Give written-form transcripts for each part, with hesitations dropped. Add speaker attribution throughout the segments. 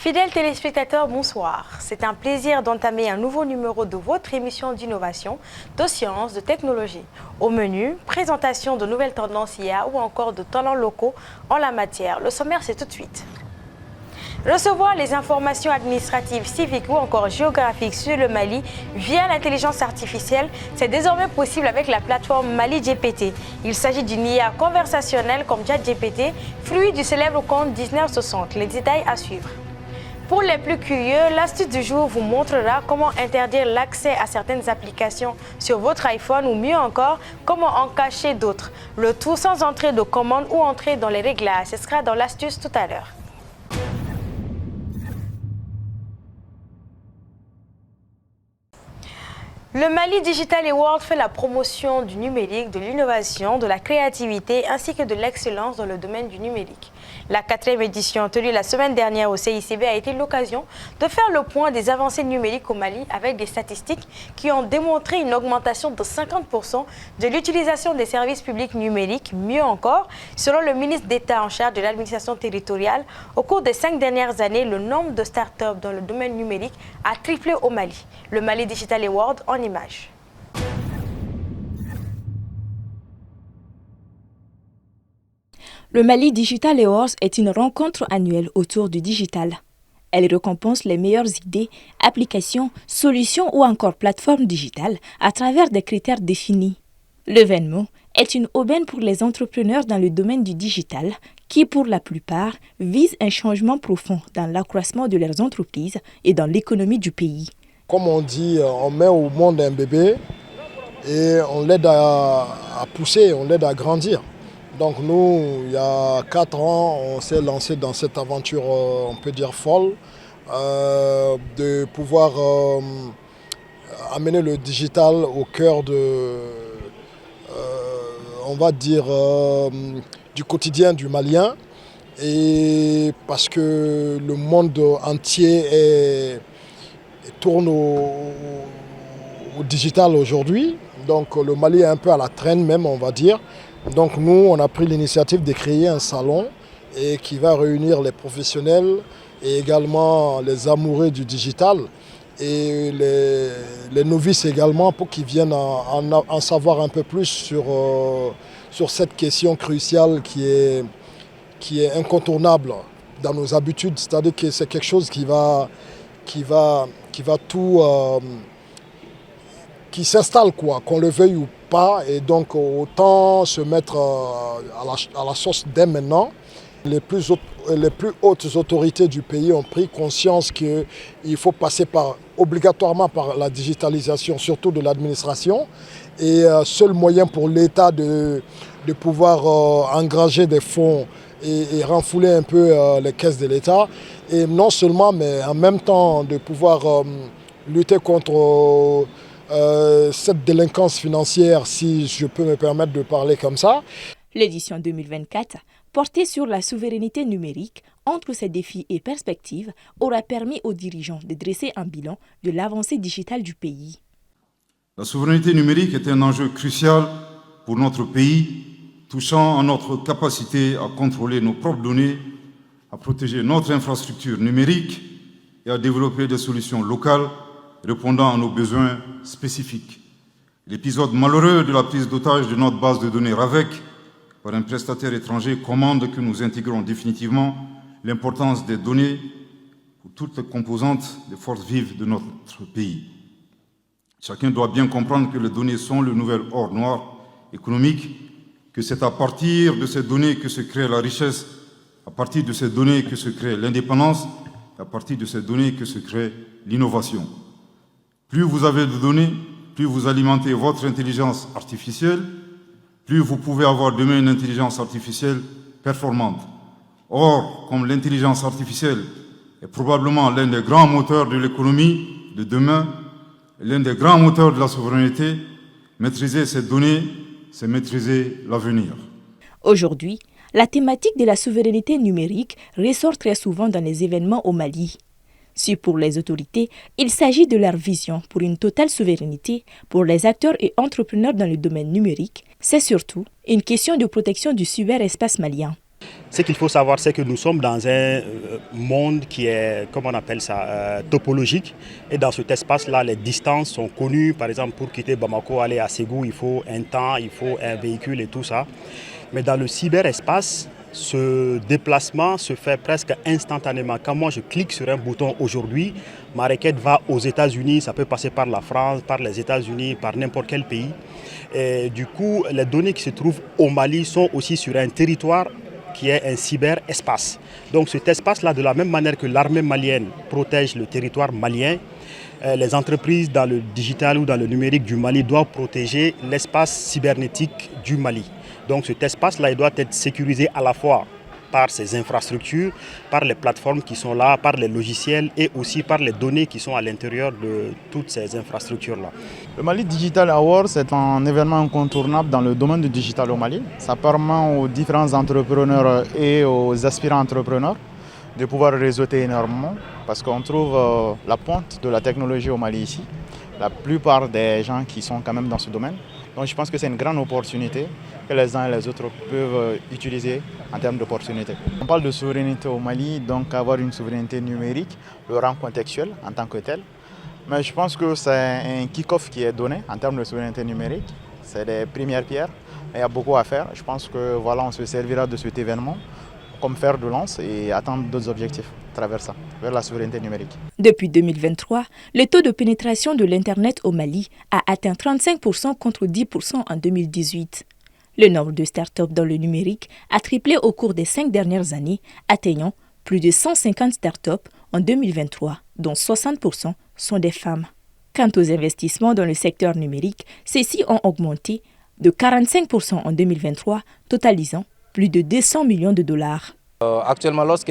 Speaker 1: Fidèles téléspectateurs, bonsoir. C'est un plaisir d'entamer un nouveau numéro de votre émission d'innovation, de sciences, de technologie. Au menu, présentation de nouvelles tendances IA ou encore de talents locaux en la matière. Le sommaire, c'est tout de suite. Recevoir les informations administratives, civiques ou encore géographiques sur le Mali via l'intelligence artificielle, c'est désormais possible avec la plateforme Mali GPT. Il s'agit d'une IA conversationnelle comme ChatGPT, fruit du célèbre conte 1960. Les détails à suivre. Pour les plus curieux, l'astuce du jour vous montrera comment interdire l'accès à certaines applications sur votre iPhone ou mieux encore, comment en cacher d'autres. Le tout sans entrée de commande ou entrer dans les réglages. Ce sera dans l'astuce tout à l'heure. Le Mali Digital Award fait la promotion du numérique, de l'innovation, de la créativité ainsi que de l'excellence dans le domaine du numérique. La 4e édition tenue la semaine dernière au CICB a été l'occasion de faire le point des avancées numériques au Mali avec des statistiques qui ont démontré une augmentation de 50% de l'utilisation des services publics numériques. Mieux encore, selon le ministre d'État en charge de l'administration territoriale, au cours des 5 dernières années, le nombre de start-up dans le domaine numérique a triplé au Mali. Le Mali Digital Award en image.
Speaker 2: Le Mali Digital Awards est une rencontre annuelle autour du digital. Elle récompense les meilleures idées, applications, solutions ou encore plateformes digitales à travers des critères définis. L'événement est une aubaine pour les entrepreneurs dans le domaine du digital qui, pour la plupart, visent un changement profond dans l'accroissement de leurs entreprises et dans l'économie du pays.
Speaker 3: Comme on dit, on met au monde un bébé et on l'aide à pousser, on l'aide à grandir. Donc nous, il y a 4 ans, on s'est lancé dans cette aventure, on peut dire folle, de pouvoir amener le digital au cœur on va dire, du quotidien du Malien. Et parce que le monde entier tourne au digital aujourd'hui. Donc le Mali est un peu à la traîne même, on va dire. Donc nous, on a pris l'initiative de créer un salon qui va réunir les professionnels et également les amoureux du digital et les novices également pour qu'ils viennent en savoir un peu plus sur cette question cruciale qui est incontournable dans nos habitudes. C'est-à-dire que c'est quelque chose qui s'installe, quoi, qu'on le veuille ou pas, et donc autant se mettre à la sauce dès maintenant. Les plus hautes autorités du pays ont pris conscience qu'il faut passer obligatoirement par la digitalisation, surtout de l'administration, et seul moyen pour l'État de pouvoir engranger des fonds et renfouler un peu les caisses de l'État, et non seulement, mais en même temps de pouvoir lutter contre cette délinquance financière, si je peux me permettre de parler comme ça.
Speaker 2: L'édition 2024, portée sur la souveraineté numérique, entre ses défis et perspectives, aura permis aux dirigeants de dresser un bilan de l'avancée digitale du pays.
Speaker 4: La souveraineté numérique est un enjeu crucial pour notre pays, touchant à notre capacité à contrôler nos propres données, à protéger notre infrastructure numérique et à développer des solutions locales répondant à nos besoins spécifiques. L'épisode malheureux de la prise d'otage de notre base de données RAVEC par un prestataire étranger commande que nous intégrons définitivement l'importance des données pour toutes les composantes des forces vives de notre pays. Chacun doit bien comprendre que les données sont le nouvel or noir économique, que c'est à partir de ces données que se crée la richesse, à partir de ces données que se crée l'indépendance, à partir de ces données que se crée l'innovation. Plus vous avez de données, plus vous alimentez votre intelligence artificielle, plus vous pouvez avoir demain une intelligence artificielle performante. Or, comme l'intelligence artificielle est probablement l'un des grands moteurs de l'économie de demain, l'un des grands moteurs de la souveraineté, maîtriser ces données, c'est maîtriser l'avenir.
Speaker 2: Aujourd'hui, la thématique de la souveraineté numérique ressort très souvent dans les événements au Mali. Si pour les autorités, il s'agit de leur vision pour une totale souveraineté, pour les acteurs et entrepreneurs dans le domaine numérique, c'est surtout une question de protection du cyberespace malien.
Speaker 5: Ce qu'il faut savoir, c'est que nous sommes dans un monde qui est, comment on appelle ça, topologique. Et dans cet espace-là, les distances sont connues. Par exemple, pour quitter Bamako, aller à Ségou, il faut un temps, il faut un véhicule et tout ça. Mais dans le cyberespace, ce déplacement se fait presque instantanément. Quand moi je clique sur un bouton aujourd'hui, ma requête va aux États-Unis, ça peut passer par la France, par les États-Unis, par n'importe quel pays. Et du coup, les données qui se trouvent au Mali sont aussi sur un territoire qui est un cyberespace. Donc cet espace-là, de la même manière que l'armée malienne protège le territoire malien, les entreprises dans le digital ou dans le numérique du Mali doivent protéger l'espace cybernétique du Mali. Donc cet espace-là, il doit être sécurisé à la fois par ses infrastructures, par les plateformes qui sont là, par les logiciels et aussi par les données qui sont à l'intérieur de toutes ces infrastructures-là.
Speaker 6: Le Mali Digital Awards est un événement incontournable dans le domaine du digital au Mali. Ça permet aux différents entrepreneurs et aux aspirants entrepreneurs de pouvoir réseauter énormément parce qu'on trouve la pointe de la technologie au Mali ici. La plupart des gens qui sont quand même dans ce domaine. Donc je pense que c'est une grande opportunité que les uns et les autres peuvent utiliser en termes d'opportunités. On parle de souveraineté au Mali, donc avoir une souveraineté numérique, le rang contextuel en tant que tel. Mais je pense que c'est un kick-off qui est donné en termes de souveraineté numérique. C'est les premières pierres, mais il y a beaucoup à faire. Je pense que voilà, on se servira de cet événement comme fer de lance et atteindre d'autres objectifs à travers ça, vers la souveraineté numérique.
Speaker 2: Depuis 2023, le taux de pénétration de l'Internet au Mali a atteint 35% contre 10% en 2018. Le nombre de startups dans le numérique a triplé au cours des 5 dernières années, atteignant plus de 150 startups en 2023, dont 60% sont des femmes. Quant aux investissements dans le secteur numérique, ceux-ci ont augmenté de 45% en 2023, totalisant plus de 200 millions de dollars.
Speaker 7: Actuellement, lorsque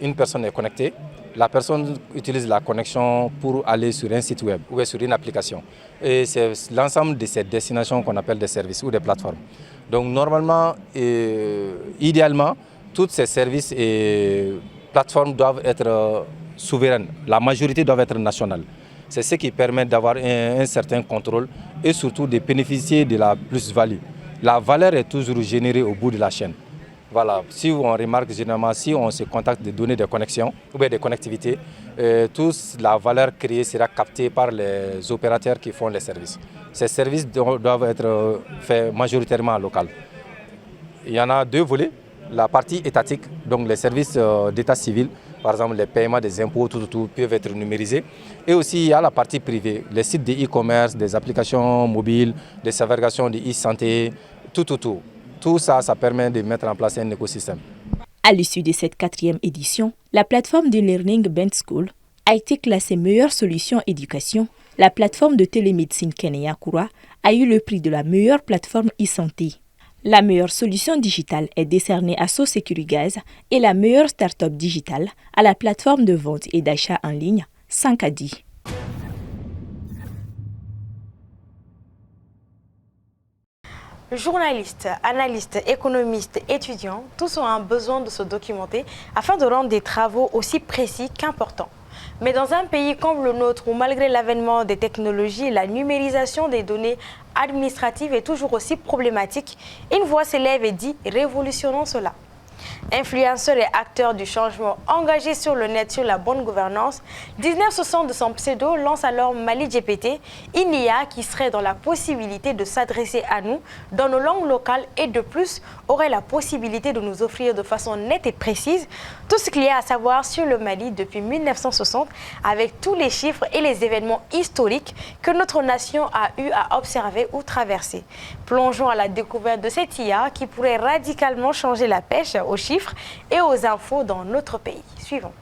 Speaker 7: une personne est connectée, la personne utilise la connexion pour aller sur un site web ou sur une application. Et c'est l'ensemble de ces destinations qu'on appelle des services ou des plateformes. Donc normalement, idéalement, tous ces services et plateformes doivent être souveraines. La majorité doivent être nationales. C'est ce qui permet d'avoir un certain contrôle et surtout de bénéficier de la plus-value. La valeur est toujours générée au bout de la chaîne. Voilà. Si on remarque généralement, si on se contacte des données de connexion ou bien de connectivité, la valeur créée sera captée par les opérateurs qui font les services. Ces services doivent être faits majoritairement local. Il y en a 2 volets. La partie étatique, donc les services d'état civil, par exemple les paiements des impôts, tout peuvent être numérisés. Et aussi il y a la partie privée, les sites de e-commerce, des applications mobiles, des certifications de e-santé, tout. Tout ça, ça permet de mettre en place un écosystème.
Speaker 2: À l'issue de cette 4e édition, la plateforme de Learning Bent School a été classée meilleure solution éducation. La plateforme de télémédecine Kenya Kura a eu le prix de la meilleure plateforme e-santé. La meilleure solution digitale est décernée à SoSecuriGaz et la meilleure start-up digitale à la plateforme de vente et d'achat en ligne Sankadi.
Speaker 1: Journalistes, analystes, économistes, étudiants, tous ont un besoin de se documenter afin de rendre des travaux aussi précis qu'importants. Mais dans un pays comme le nôtre où malgré l'avènement des technologies, la numérisation des données administratives est toujours aussi problématique, une voix s'élève et dit « révolutionnons cela ». Influenceur et acteur du changement engagé sur le net sur la bonne gouvernance, 1960 de son pseudo lance alors Mali GPT, une IA qui serait dans la possibilité de s'adresser à nous dans nos langues locales et de plus aurait la possibilité de nous offrir de façon nette et précise tout ce qu'il y a à savoir sur le Mali depuis 1960 avec tous les chiffres et les événements historiques que notre nation a eu à observer ou traverser. Plongeons à la découverte de cette IA qui pourrait radicalement changer la pêche aux chiffres et aux infos dans notre pays. Suivons.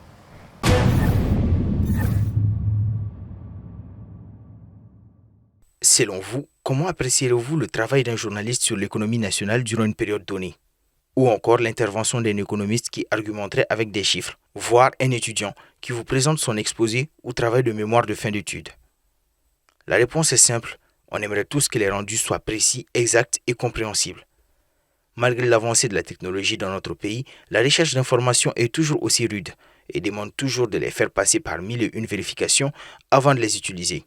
Speaker 8: Selon vous, comment apprécierez-vous le travail d'un journaliste sur l'économie nationale durant une période donnée? Ou encore l'intervention d'un économiste qui argumenterait avec des chiffres, voire un étudiant qui vous présente son exposé ou travail de mémoire de fin d'études? La réponse est simple, on aimerait tous que les rendus soient précis, exacts et compréhensibles. Malgré l'avancée de la technologie dans notre pays, la recherche d'informations est toujours aussi rude et demande toujours de les faire passer par 1001 vérifications avant de les utiliser.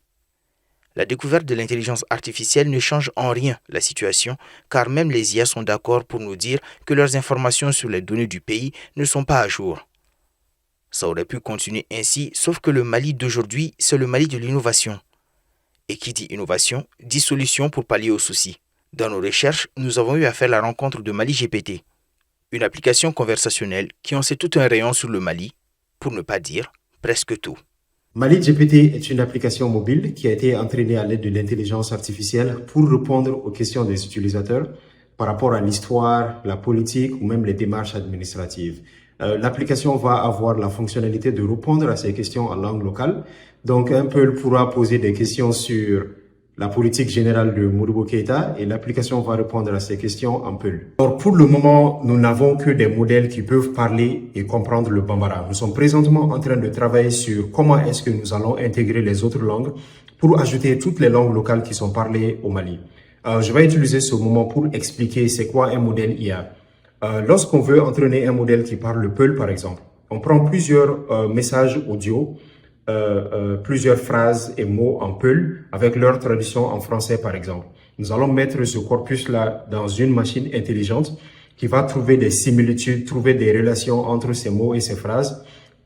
Speaker 8: La découverte de l'intelligence artificielle ne change en rien la situation, car même les IA sont d'accord pour nous dire que leurs informations sur les données du pays ne sont pas à jour. Ça aurait pu continuer ainsi, sauf que le Mali d'aujourd'hui, c'est le Mali de l'innovation. Et qui dit innovation, dit solution pour pallier aux soucis. Dans nos recherches, nous avons eu à faire la rencontre de Mali GPT, une application conversationnelle qui en sait tout un rayon sur le Mali, pour ne pas dire presque tout.
Speaker 9: Mali GPT est une application mobile qui a été entraînée à l'aide de l'intelligence artificielle pour répondre aux questions des utilisateurs par rapport à l'histoire, la politique ou même les démarches administratives. L'application va avoir la fonctionnalité de répondre à ces questions en langue locale. Donc, un Peul pourra poser des questions sur la politique générale de Modibo Keïta et l'application va répondre à ces questions en Peul. Alors, pour le moment, nous n'avons que des modèles qui peuvent parler et comprendre le Bambara. Nous sommes présentement en train de travailler sur comment est-ce que nous allons intégrer les autres langues pour ajouter toutes les langues locales qui sont parlées au Mali. Je vais utiliser ce moment pour expliquer c'est quoi un modèle IA. Lorsqu'on veut entraîner un modèle qui parle le Peul, par exemple, on prend plusieurs messages audio, plusieurs phrases et mots en Peul avec leur traduction en français, par exemple. Nous allons mettre ce corpus-là dans une machine intelligente qui va trouver des similitudes, trouver des relations entre ces mots et ces phrases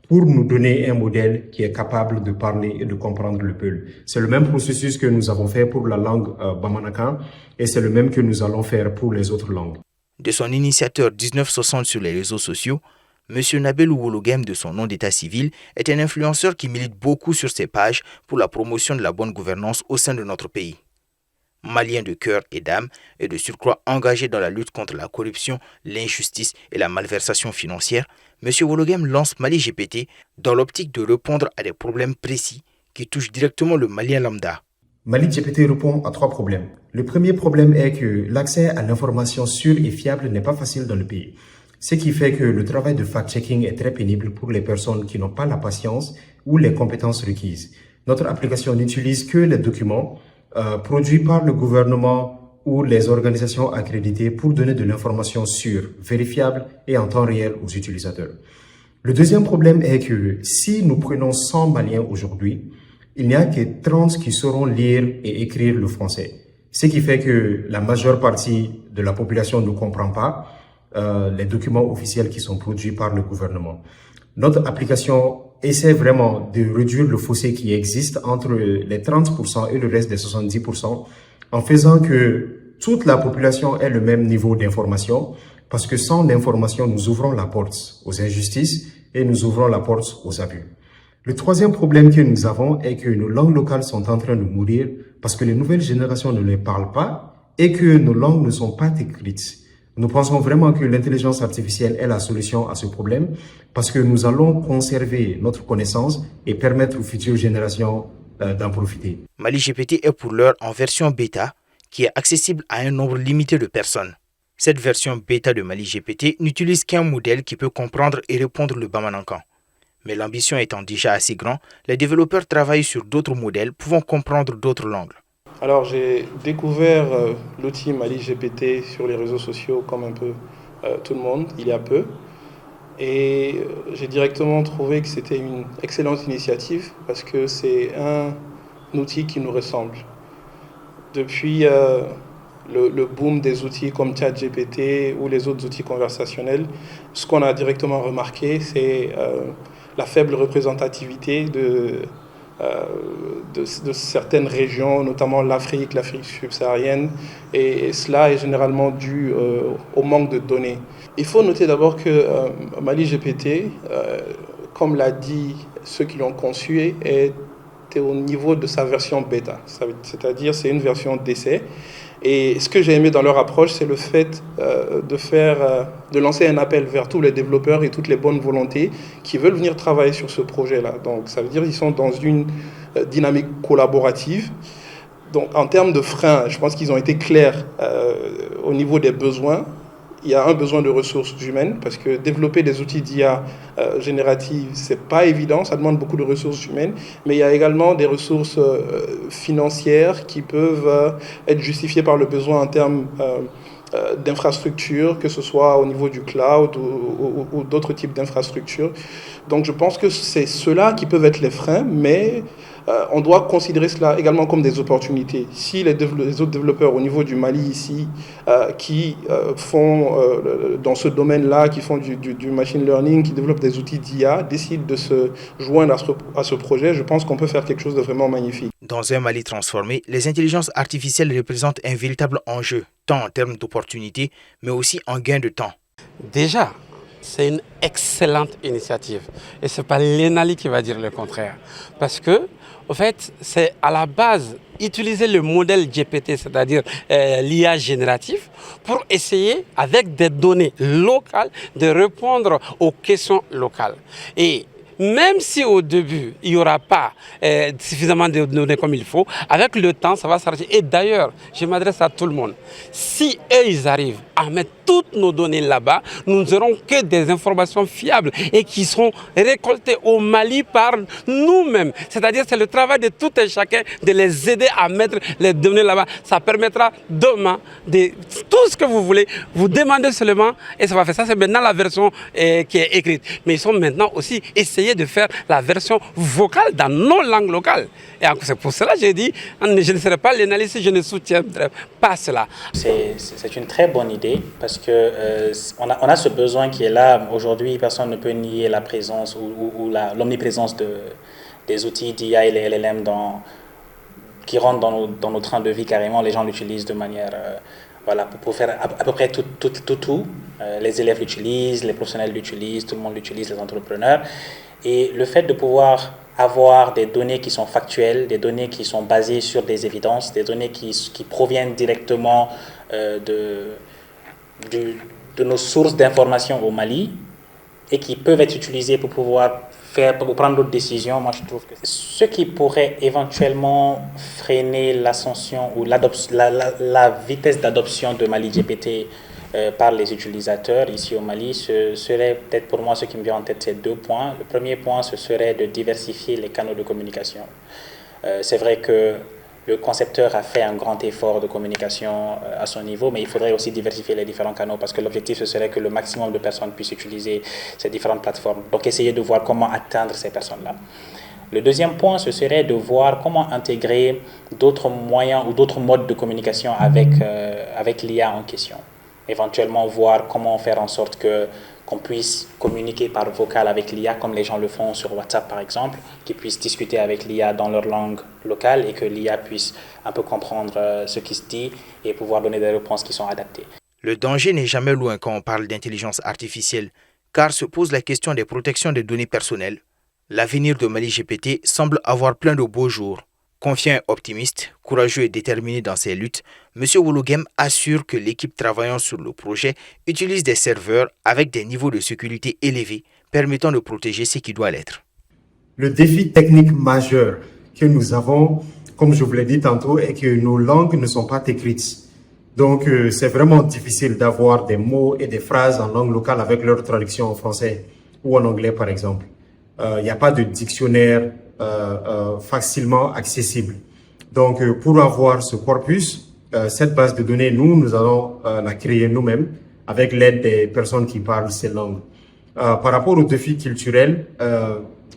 Speaker 9: pour nous donner un modèle qui est capable de parler et de comprendre le Peul. C'est le même processus que nous avons fait pour la langue Bamanakan et c'est le même que nous allons faire pour les autres langues.
Speaker 8: De son initiateur 1960 sur les réseaux sociaux, M. Nabil Wologem, de son nom d'état civil, est un influenceur qui milite beaucoup sur ses pages pour la promotion de la bonne gouvernance au sein de notre pays. Malien de cœur et d'âme et de surcroît engagé dans la lutte contre la corruption, l'injustice et la malversation financière, M. Wologem lance Mali GPT dans l'optique de répondre à des problèmes précis qui touchent directement le Malien lambda.
Speaker 9: Mali GPT répond à 3 problèmes. Le premier problème est que l'accès à l'information sûre et fiable n'est pas facile dans le pays. Ce qui fait que le travail de fact-checking est très pénible pour les personnes qui n'ont pas la patience ou les compétences requises. Notre application n'utilise que les documents produits par le gouvernement ou les organisations accréditées pour donner de l'information sûre, vérifiable et en temps réel aux utilisateurs. Le deuxième problème est que si nous prenons 100 Maliens aujourd'hui, il n'y a que 30 qui sauront lire et écrire le français. Ce qui fait que la majeure partie de la population ne comprend pas les documents officiels qui sont produits par le gouvernement. Notre application essaie vraiment de réduire le fossé qui existe entre les 30% et le reste des 70% en faisant que toute la population ait le même niveau d'information parce que sans l'information, nous ouvrons la porte aux injustices et nous ouvrons la porte aux abus. Le troisième problème que nous avons est que nos langues locales sont en train de mourir parce que les nouvelles générations ne les parlent pas et que nos langues ne sont pas écrites. Nous pensons vraiment que l'intelligence artificielle est la solution à ce problème parce que nous allons conserver notre connaissance et permettre aux futures générations d'en profiter.
Speaker 8: Mali GPT est pour l'heure en version bêta qui est accessible à un nombre limité de personnes. Cette version bêta de Mali GPT n'utilise qu'un modèle qui peut comprendre et répondre le Bamanankan. Mais l'ambition étant déjà assez grande, les développeurs travaillent sur d'autres modèles pouvant comprendre d'autres langues.
Speaker 10: Alors j'ai découvert l'outil Mali GPT sur les réseaux sociaux comme un peu tout le monde il y a peu et j'ai directement trouvé que c'était une excellente initiative parce que c'est un outil qui nous ressemble. Depuis le boom des outils comme ChatGPT ou les autres outils conversationnels, ce qu'on a directement remarqué c'est la faible représentativité de certaines régions, notamment l'Afrique subsaharienne, et cela est généralement dû au manque de données. Il faut noter d'abord que Mali GPT, comme l'a dit ceux qui l'ont conçu, est au niveau de sa version bêta, c'est-à-dire c'est une version d'essai. Et ce que j'ai aimé dans leur approche, c'est le fait de lancer un appel vers tous les développeurs et toutes les bonnes volontés qui veulent venir travailler sur ce projet-là. Donc ça veut dire qu'ils sont dans une dynamique collaborative. Donc en termes de freins, je pense qu'ils ont été clairs au niveau des besoins. Il y a un besoin de ressources humaines parce que développer des outils d'IA générative, c'est pas évident, ça demande beaucoup de ressources humaines, mais il y a également des ressources financières qui peuvent être justifiées par le besoin en termes d'infrastructures, que ce soit au niveau du cloud ou d'autres types d'infrastructures. Donc je pense que c'est ceux-là qui peuvent être les freins, mais on doit considérer cela également comme des opportunités. Si les autres développeurs au niveau du Mali ici, qui font dans ce domaine-là, qui font du machine learning, qui développent des outils d'IA, décident de se joindre à ce projet, je pense qu'on peut faire quelque chose de vraiment magnifique.
Speaker 8: Dans un Mali transformé, les intelligences artificielles représentent un véritable enjeu, tant en termes d'opportunités, mais aussi en gain de temps.
Speaker 11: Déjà, c'est une excellente initiative. Et ce n'est pas l'ENALI qui va dire le contraire. Parce que, en fait, c'est à la base utiliser le modèle GPT, c'est-à-dire l'IA génératif, pour essayer, avec des données locales, de répondre aux questions locales. Et même si au début, il n'y aura pas suffisamment de données comme il faut, avec le temps, ça va s'arranger. Et d'ailleurs, je m'adresse à tout le monde. Si eux, ils arrivent à mettre toutes nos données là-bas, nous n'aurons que des informations fiables et qui seront récoltées au Mali par nous-mêmes. C'est-à-dire c'est le travail de tout et chacun de les aider à mettre les données là-bas. Ça permettra demain de tout ce que vous voulez, vous demandez seulement et ça va faire ça. C'est maintenant la version qui est écrite. Mais ils sont maintenant aussi essayés de faire la version vocale dans nos langues locales. Et c'est pour cela que j'ai dit, je ne serai pas l'analyste, je ne soutiendrai pas cela.
Speaker 12: C'est une très bonne idée parce que on a ce besoin qui est là. Aujourd'hui, personne ne peut nier la présence ou l'omniprésence des outils d'IA et les LLM qui rentrent dans nos trains de vie carrément. Les gens l'utilisent de manière... pour faire à peu près tout. Les élèves l'utilisent, les professionnels l'utilisent, tout le monde l'utilise, les entrepreneurs. Et le fait de pouvoir avoir des données qui sont factuelles, des données qui sont basées sur des évidences, des données qui proviennent directement de nos sources d'informations au Mali et qui peuvent être utilisées pour pouvoir prendre d'autres décisions, moi je trouve que ce qui pourrait éventuellement freiner l'ascension ou la vitesse d'adoption de Mali GPT par les utilisateurs ici au Mali, ce serait peut-être pour moi ce qui me vient en tête, c'est 2 points. Le premier point, ce serait de diversifier les canaux de communication. C'est vrai que le concepteur a fait un grand effort de communication à son niveau, mais il faudrait aussi diversifier les différents canaux parce que l'objectif, ce serait que le maximum de personnes puissent utiliser ces différentes plateformes. Donc, essayer de voir comment atteindre ces personnes-là. Le deuxième point, ce serait de voir comment intégrer d'autres moyens ou d'autres modes de communication avec l'IA en question. Éventuellement, voir comment faire en sorte qu'on puisse communiquer par vocal avec l'IA comme les gens le font sur WhatsApp par exemple, qu'ils puissent discuter avec l'IA dans leur langue locale et que l'IA puisse un peu comprendre ce qui se dit et pouvoir donner des réponses qui sont adaptées.
Speaker 8: Le danger n'est jamais loin quand on parle d'intelligence artificielle, car se pose la question des protections des données personnelles. L'avenir de Mali GPT semble avoir plein de beaux jours. Confiant, optimiste, courageux et déterminé dans ses luttes, M. Wologem assure que l'équipe travaillant sur le projet utilise des serveurs avec des niveaux de sécurité élevés permettant de protéger ce qui doit l'être.
Speaker 9: Le défi technique majeur que nous avons, comme je vous l'ai dit tantôt, est que nos langues ne sont pas écrites. Donc, c'est vraiment difficile d'avoir des mots et des phrases en langue locale avec leur traduction en français ou en anglais, par exemple. Il n'y a pas de dictionnaire facilement accessible. Donc, pour avoir ce corpus, cette base de données, nous allons la créer nous-mêmes avec l'aide des personnes qui parlent ces langues. Par rapport aux défis culturels,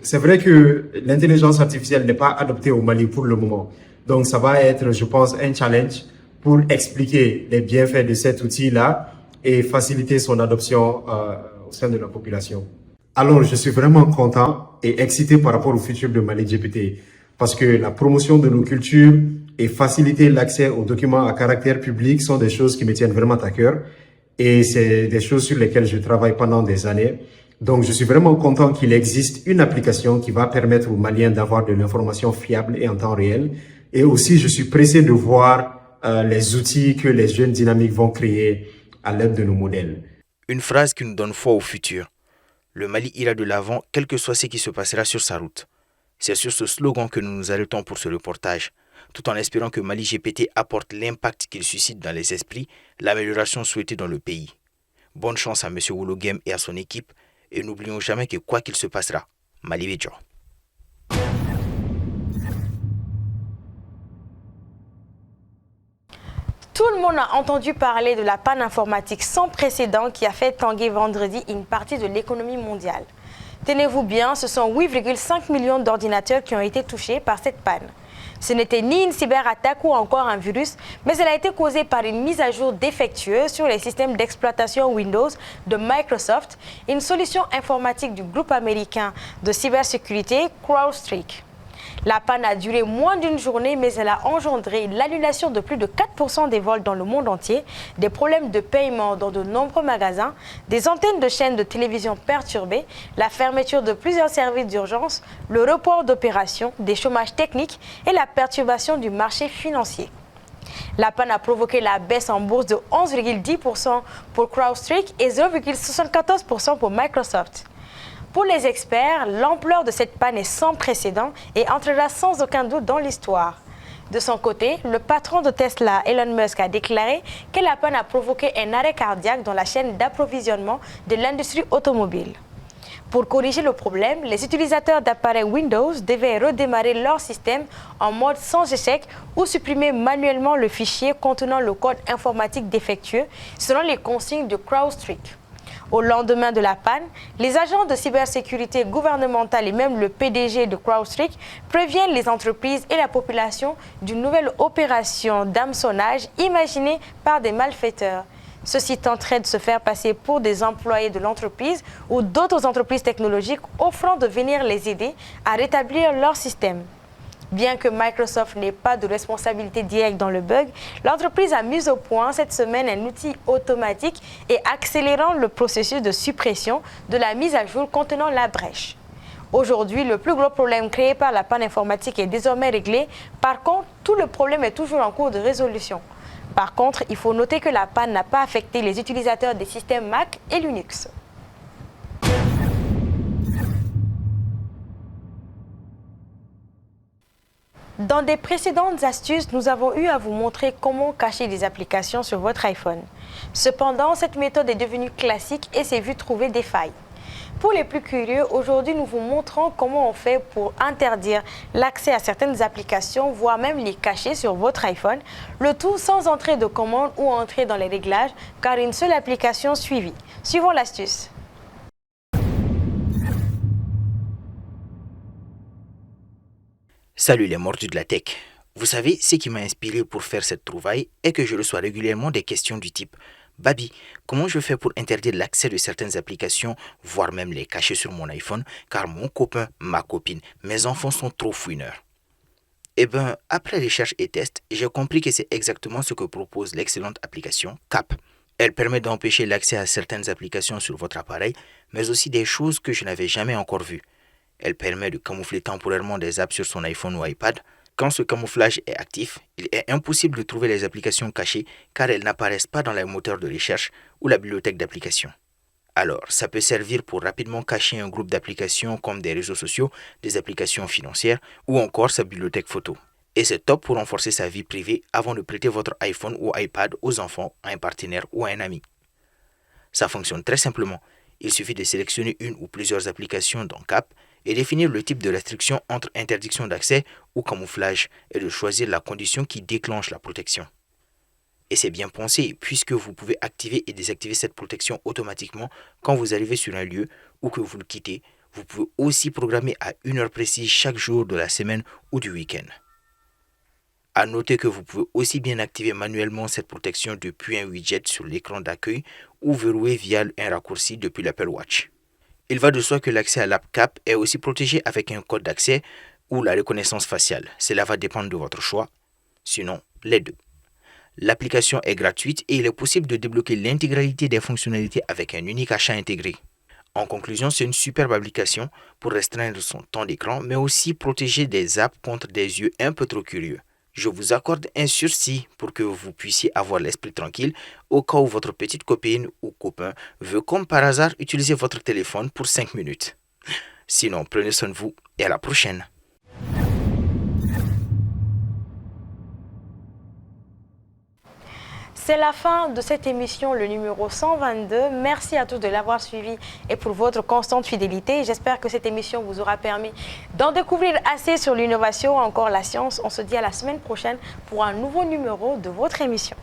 Speaker 9: c'est vrai que l'intelligence artificielle n'est pas adoptée au Mali pour le moment. Donc, ça va être, je pense, un challenge pour expliquer les bienfaits de cet outil-là et faciliter son adoption au sein de la population. Alors, je suis vraiment content et excité par rapport au futur de Mali GPT parce que la promotion de nos cultures et faciliter l'accès aux documents à caractère public sont des choses qui me tiennent vraiment à cœur et c'est des choses sur lesquelles je travaille pendant des années. Donc, je suis vraiment content qu'il existe une application qui va permettre aux Maliens d'avoir de l'information fiable et en temps réel. Et aussi, je suis pressé de voir les outils que les jeunes dynamiques vont créer à l'aide de nos modèles.
Speaker 8: Une phrase qui nous donne foi au futur. Le Mali ira de l'avant, quel que soit ce qui se passera sur sa route. C'est sur ce slogan que nous nous arrêtons pour ce reportage, tout en espérant que Mali GPT apporte l'impact qu'il suscite dans les esprits, l'amélioration souhaitée dans le pays. Bonne chance à M. Wologem et à son équipe, et n'oublions jamais que quoi qu'il se passera, Mali Bédjo.
Speaker 1: Tout le monde a entendu parler de la panne informatique sans précédent qui a fait tanguer vendredi une partie de l'économie mondiale. Tenez-vous bien, ce sont 8,5 millions d'ordinateurs qui ont été touchés par cette panne. Ce n'était ni une cyberattaque ou encore un virus, mais elle a été causée par une mise à jour défectueuse sur les systèmes d'exploitation Windows de Microsoft, une solution informatique du groupe américain de cybersécurité CrowdStrike. La panne a duré moins d'une journée, mais elle a engendré l'annulation de plus de 4% des vols dans le monde entier, des problèmes de paiement dans de nombreux magasins, des antennes de chaînes de télévision perturbées, la fermeture de plusieurs services d'urgence, le report d'opérations, des chômages techniques et la perturbation du marché financier. La panne a provoqué la baisse en bourse de 11,10% pour CrowdStrike et 0,74% pour Microsoft. Pour les experts, l'ampleur de cette panne est sans précédent et entrera sans aucun doute dans l'histoire. De son côté, le patron de Tesla, Elon Musk, a déclaré que la panne a provoqué un arrêt cardiaque dans la chaîne d'approvisionnement de l'industrie automobile. Pour corriger le problème, les utilisateurs d'appareils Windows devaient redémarrer leur système en mode sans échec ou supprimer manuellement le fichier contenant le code informatique défectueux selon les consignes de CrowdStrike. Au lendemain de la panne, les agents de cybersécurité gouvernementale et même le PDG de CrowdStrike préviennent les entreprises et la population d'une nouvelle opération d'hameçonnage imaginée par des malfaiteurs. Ceux-ci tenteraient de se faire passer pour des employés de l'entreprise ou d'autres entreprises technologiques offrant de venir les aider à rétablir leur système. Bien que Microsoft n'ait pas de responsabilité directe dans le bug, l'entreprise a mis au point cette semaine un outil automatique et accélérant le processus de suppression de la mise à jour contenant la brèche. Aujourd'hui, le plus gros problème créé par la panne informatique est désormais réglé. Par contre, tout le problème est toujours en cours de résolution. Par contre, il faut noter que la panne n'a pas affecté les utilisateurs des systèmes Mac et Linux. Dans des précédentes astuces, nous avons eu à vous montrer comment cacher des applications sur votre iPhone. Cependant, cette méthode est devenue classique et s'est vue trouver des failles. Pour les plus curieux, aujourd'hui, nous vous montrons comment on fait pour interdire l'accès à certaines applications, voire même les cacher sur votre iPhone, le tout sans entrer de commande ou entrer dans les réglages, car une seule application suivie. Suivons l'astuce.
Speaker 8: Salut les mordus de la tech. Vous savez, ce qui m'a inspiré pour faire cette trouvaille est que je reçois régulièrement des questions du type « Babi, comment je fais pour interdire l'accès de certaines applications, voire même les cacher sur mon iPhone, car mon copain, ma copine, mes enfants sont trop fouineurs ?» Eh bien, après recherche et test, j'ai compris que c'est exactement ce que propose l'excellente application Cap. Elle permet d'empêcher l'accès à certaines applications sur votre appareil, mais aussi des choses que je n'avais jamais encore vues. Elle permet de camoufler temporairement des apps sur son iPhone ou iPad. Quand ce camouflage est actif, il est impossible de trouver les applications cachées car elles n'apparaissent pas dans les moteurs de recherche ou la bibliothèque d'applications. Alors, ça peut servir pour rapidement cacher un groupe d'applications comme des réseaux sociaux, des applications financières ou encore sa bibliothèque photo. Et c'est top pour renforcer sa vie privée avant de prêter votre iPhone ou iPad aux enfants, à un partenaire ou à un ami. Ça fonctionne très simplement. Il suffit de sélectionner une ou plusieurs applications dans Cap et définir le type de restriction entre interdiction d'accès ou camouflage et de choisir la condition qui déclenche la protection. Et c'est bien pensé puisque vous pouvez activer et désactiver cette protection automatiquement quand vous arrivez sur un lieu ou que vous le quittez. Vous pouvez aussi programmer à une heure précise chaque jour de la semaine ou du week-end. À noter que vous pouvez aussi bien activer manuellement cette protection depuis un widget sur l'écran d'accueil ou verrouiller via un raccourci depuis l'Apple Watch. Il va de soi que l'accès à l'app Cap est aussi protégé avec un code d'accès ou la reconnaissance faciale. Cela va dépendre de votre choix, sinon les deux. L'application est gratuite et il est possible de débloquer l'intégralité des fonctionnalités avec un unique achat intégré. En conclusion, c'est une superbe application pour restreindre son temps d'écran, mais aussi protéger des apps contre des yeux un peu trop curieux. Je vous accorde un sursis pour que vous puissiez avoir l'esprit tranquille au cas où votre petite copine ou copain veut comme par hasard utiliser votre téléphone pour 5 minutes. Sinon, prenez soin de vous et à la prochaine.
Speaker 1: C'est la fin de cette émission, le numéro 122. Merci à tous de l'avoir suivi et pour votre constante fidélité. J'espère que cette émission vous aura permis d'en découvrir assez sur l'innovation, encore la science. On se dit à la semaine prochaine pour un nouveau numéro de votre émission.